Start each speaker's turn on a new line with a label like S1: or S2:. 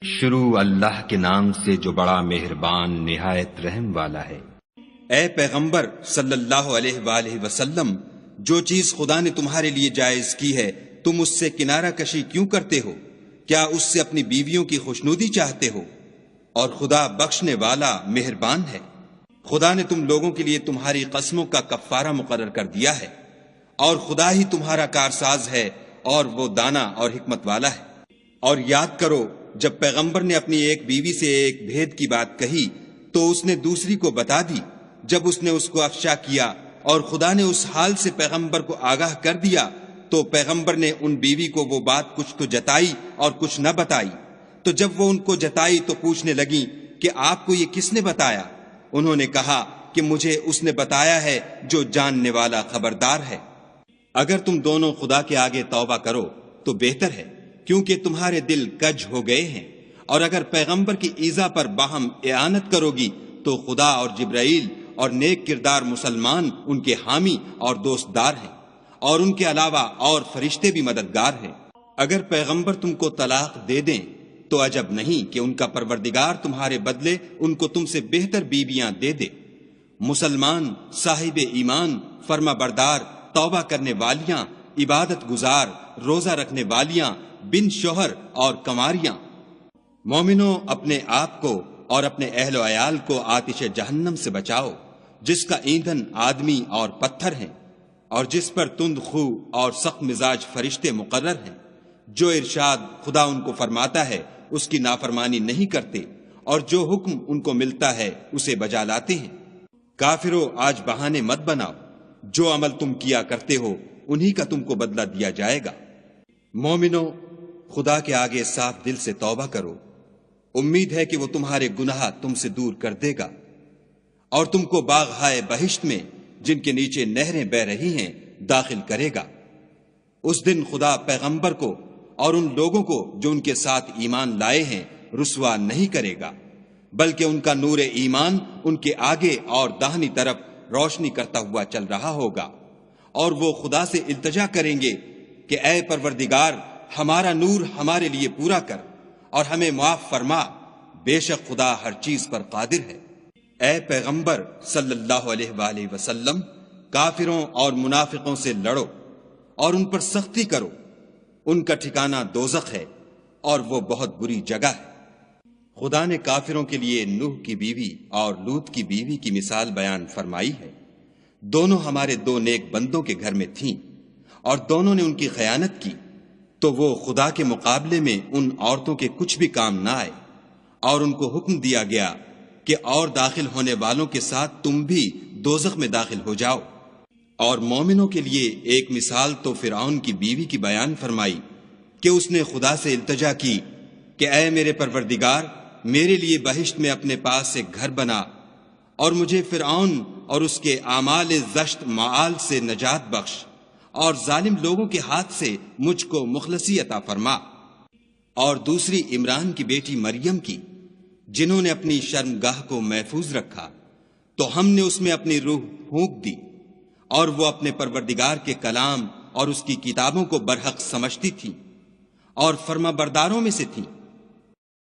S1: شروع اللہ کے نام سے جو بڑا مہربان نہایت رحم والا ہے۔
S2: اے پیغمبر صلی اللہ علیہ وآلہ وسلم، جو چیز خدا نے تمہارے لیے جائز کی ہے تم اس سے کنارہ کشی کیوں کرتے ہو؟ کیا اس سے اپنی بیویوں کی خوشنودی چاہتے ہو؟ اور خدا بخشنے والا مہربان ہے۔ خدا نے تم لوگوں کے لیے تمہاری قسموں کا کفارہ مقرر کر دیا ہے، اور خدا ہی تمہارا کارساز ہے، اور وہ دانا اور حکمت والا ہے۔ اور یاد کرو جب پیغمبر نے اپنی ایک بیوی سے ایک بھید کی بات کہی تو اس نے دوسری کو بتا دی جب اس نے اس کو افشا کیا، اور خدا نے اس حال سے پیغمبر کو آگاہ کر دیا تو پیغمبر نے ان بیوی کو وہ بات کچھ تو جتائی اور کچھ نہ بتائی۔ تو جب وہ ان کو جتائی تو پوچھنے لگیں کہ آپ کو یہ کس نے بتایا؟ انہوں نے کہا کہ مجھے اس نے بتایا ہے جو جاننے والا خبردار ہے۔ اگر تم دونوں خدا کے آگے توبہ کرو تو بہتر ہے، کیونکہ تمہارے دل کج ہو گئے ہیں، اور اگر پیغمبر کی ایذا پر باہم اعانت کرو گی تو خدا اور جبرائیل اور نیک کردار مسلمان ان کے حامی اور دوستدار ہیں، اور ان کے علاوہ اور فرشتے بھی مددگار ہیں۔ اگر پیغمبر تم کو طلاق دے دیں تو عجب نہیں کہ ان کا پروردگار تمہارے بدلے ان کو تم سے بہتر بیویاں دے دے۔ مسلمان، صاحب ایمان، فرما بردار، توبہ کرنے والیاں، عبادت گزار، روزہ رکھنے والیاں، بن شوہر اور کماریاں۔ مومنوں، اپنے آپ کو اور اپنے اہل و عیال کو آتش جہنم سے بچاؤ، جس کا ایندھن آدمی اور پتھر ہیں، اور جس پر تند خو اور سخت مزاج فرشتے مقرر ہیں۔ جو ارشاد خدا ان کو فرماتا ہے اس کی نافرمانی نہیں کرتے، اور جو حکم ان کو ملتا ہے اسے بجا لاتے ہیں۔ کافروں، آج بہانے مت بناؤ، جو عمل تم کیا کرتے ہو انہی کا تم کو بدلہ دیا جائے گا۔ مومنوں، خدا کے آگے صاف دل سے توبہ کرو، امید ہے کہ وہ تمہارے گناہ تم سے دور کر دے گا، اور تم کو باغ ہائے بہشت میں جن کے نیچے نہریں بہ رہی ہیں داخل کرے گا۔ اس دن خدا پیغمبر کو اور ان لوگوں کو جو ان کے ساتھ ایمان لائے ہیں رسوا نہیں کرے گا، بلکہ ان کا نور ایمان ان کے آگے اور داہنی طرف روشنی کرتا ہوا چل رہا ہوگا، اور وہ خدا سے التجا کریں گے کہ اے پروردگار، ہمارا نور ہمارے لیے پورا کر اور ہمیں معاف فرما، بے شک خدا ہر چیز پر قادر ہے۔ اے پیغمبر صلی اللہ علیہ وآلہ وسلم، کافروں اور منافقوں سے لڑو اور ان پر سختی کرو، ان کا ٹھکانہ دوزخ ہے اور وہ بہت بری جگہ ہے۔ خدا نے کافروں کے لیے نوح کی بیوی اور لوط کی بیوی کی مثال بیان فرمائی ہے۔ دونوں ہمارے دو نیک بندوں کے گھر میں تھیں، اور دونوں نے ان کی خیانت کی، تو وہ خدا کے مقابلے میں ان عورتوں کے کچھ بھی کام نہ آئے، اور ان کو حکم دیا گیا کہ اور داخل ہونے والوں کے ساتھ تم بھی دوزخ میں داخل ہو جاؤ۔ اور مومنوں کے لیے ایک مثال تو فرعون کی بیوی کی بیان فرمائی کہ اس نے خدا سے التجا کی کہ اے میرے پروردگار، میرے لیے بہشت میں اپنے پاس ایک گھر بنا، اور مجھے فرعون اور اس کے اعمال زشت معال سے نجات بخش، اور ظالم لوگوں کے ہاتھ سے مجھ کو مخلصی عطا فرما۔ اور دوسری عمران کی بیٹی مریم کی، جنہوں نے اپنی شرمگاہ کو محفوظ رکھا تو ہم نے اس میں اپنی روح پھونک دی، اور وہ اپنے پروردگار کے کلام اور اس کی کتابوں کو برحق سمجھتی تھی اور فرما برداروں میں سے تھی۔